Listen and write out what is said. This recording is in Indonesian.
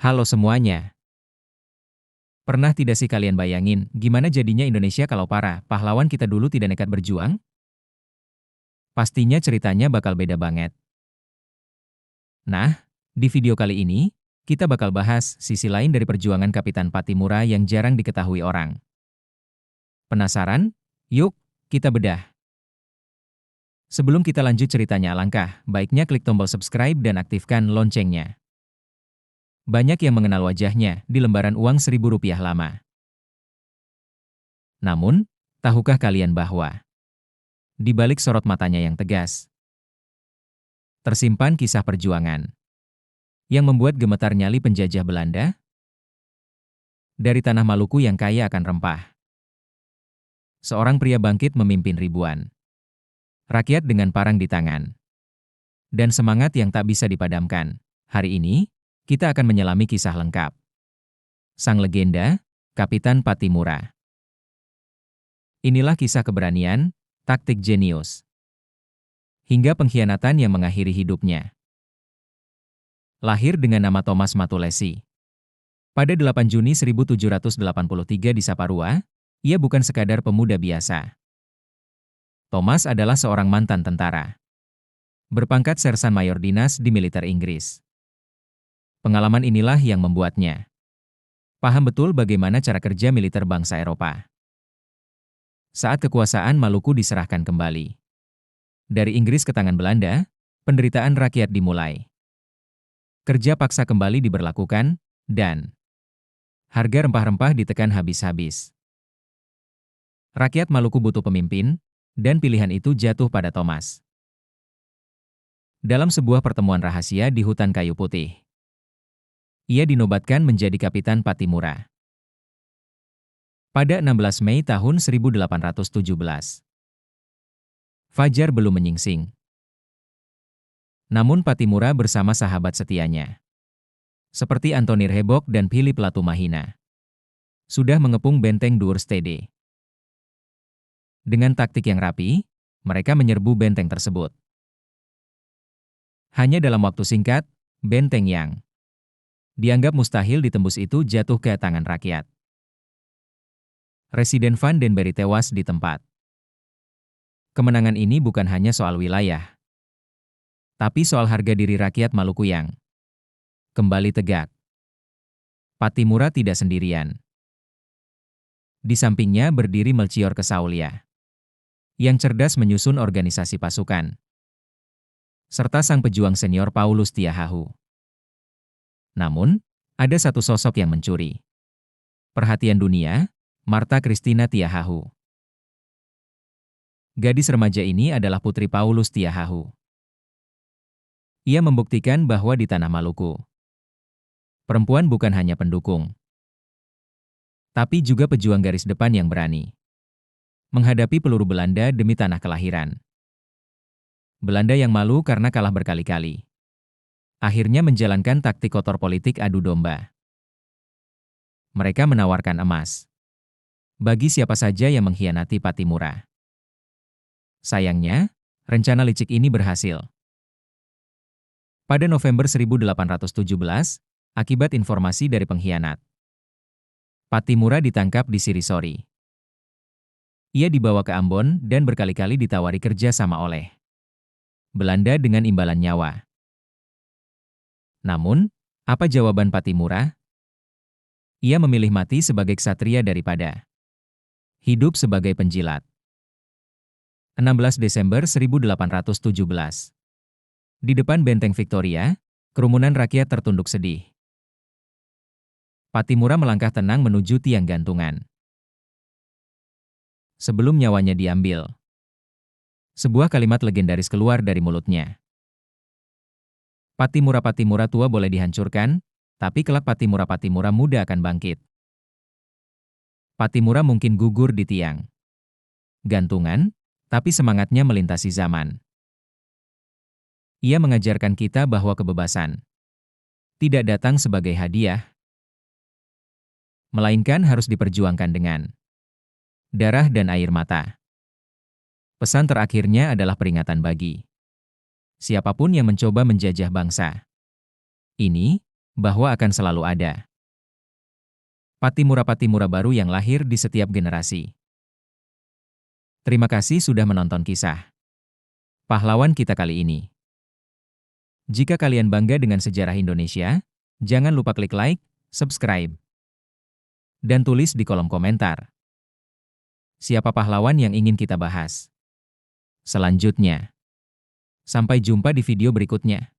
Halo semuanya. Pernah tidak sih kalian bayangin gimana jadinya Indonesia kalau para pahlawan kita dulu tidak nekat berjuang? Pastinya ceritanya bakal beda banget. Nah, di video kali ini, kita bakal bahas sisi lain dari perjuangan Kapitan Patimura yang jarang diketahui orang. Penasaran? Yuk, kita bedah. Sebelum kita lanjut ceritanya, alangkah baiknya klik tombol subscribe dan aktifkan loncengnya. Banyak yang mengenal wajahnya di lembaran uang Rp1.000 lama. Namun, tahukah kalian bahwa di balik sorot matanya yang tegas, tersimpan kisah perjuangan yang membuat gemetar nyali penjajah Belanda? Dari tanah Maluku yang kaya akan rempah, seorang pria bangkit memimpin ribuan rakyat dengan parang di tangan dan semangat yang tak bisa dipadamkan. Hari ini, kita akan menyelami kisah lengkap sang legenda, Kapitan Patimura. Inilah kisah keberanian, taktik jenius, hingga pengkhianatan yang mengakhiri hidupnya. Lahir dengan nama Thomas Matulesi pada 8 Juni 1783 di Saparua, ia bukan sekadar pemuda biasa. Thomas adalah seorang mantan tentara, berpangkat sersan mayor dinas di militer Inggris. Pengalaman inilah yang membuatnya paham betul bagaimana cara kerja militer bangsa Eropa. Saat kekuasaan Maluku diserahkan kembali dari Inggris ke tangan Belanda, penderitaan rakyat dimulai. Kerja paksa kembali diberlakukan, dan harga rempah-rempah ditekan habis-habis. Rakyat Maluku butuh pemimpin, dan pilihan itu jatuh pada Thomas. Dalam sebuah pertemuan rahasia di hutan kayu putih, ia dinobatkan menjadi Kapitan Patimura. Pada 16 Mei tahun 1817. Fajar belum menyingsing. Namun Patimura bersama sahabat setianya, seperti Antonir Hebok dan Philip Latumahina, sudah mengepung benteng Duurstede. Dengan taktik yang rapi, mereka menyerbu benteng tersebut. Hanya dalam waktu singkat, benteng yang dianggap mustahil ditembus itu jatuh ke tangan rakyat. Residen Van den Berry tewas di tempat. Kemenangan ini bukan hanya soal wilayah, tapi soal harga diri rakyat Maluku yang kembali tegak. Patimura tidak sendirian. Di sampingnya berdiri Melchior Kesaulia, yang cerdas menyusun organisasi pasukan, serta sang pejuang senior Paulus Tiahahu. Namun, ada satu sosok yang mencuri perhatian dunia, Martha Christina Tiahahu. Gadis remaja ini adalah putri Paulus Tiahahu. Ia membuktikan bahwa di tanah Maluku, perempuan bukan hanya pendukung, tapi juga pejuang garis depan yang berani menghadapi peluru Belanda demi tanah kelahiran. Belanda yang malu karena kalah berkali-kali, akhirnya menjalankan taktik kotor politik adu domba. Mereka menawarkan emas bagi siapa saja yang mengkhianati Patimura. Sayangnya, rencana licik ini berhasil. Pada November 1817, akibat informasi dari pengkhianat, Patimura ditangkap di Sirisori. Ia dibawa ke Ambon dan berkali-kali ditawari kerja sama oleh Belanda dengan imbalan nyawa. Namun, apa jawaban Patimura? Ia memilih mati sebagai ksatria daripada hidup sebagai penjilat. 16 Desember 1817. Di depan benteng Victoria, kerumunan rakyat tertunduk sedih. Patimura melangkah tenang menuju tiang gantungan. Sebelum nyawanya diambil, sebuah kalimat legendaris keluar dari mulutnya. Patimura tua boleh dihancurkan, tapi kelak Patimura muda akan bangkit. Patimura mungkin gugur di tiang gantungan, tapi semangatnya melintasi zaman. Ia mengajarkan kita bahwa kebebasan tidak datang sebagai hadiah, melainkan harus diperjuangkan dengan darah dan air mata. Pesan terakhirnya adalah peringatan bagi siapapun yang mencoba menjajah bangsa ini bahwa akan selalu ada Pattimura-Pattimura baru yang lahir di setiap generasi. Terima kasih sudah menonton kisah pahlawan kita kali ini. Jika kalian bangga dengan sejarah Indonesia, jangan lupa klik like, subscribe, dan tulis di kolom komentar siapa pahlawan yang ingin kita bahas selanjutnya. Sampai jumpa di video berikutnya.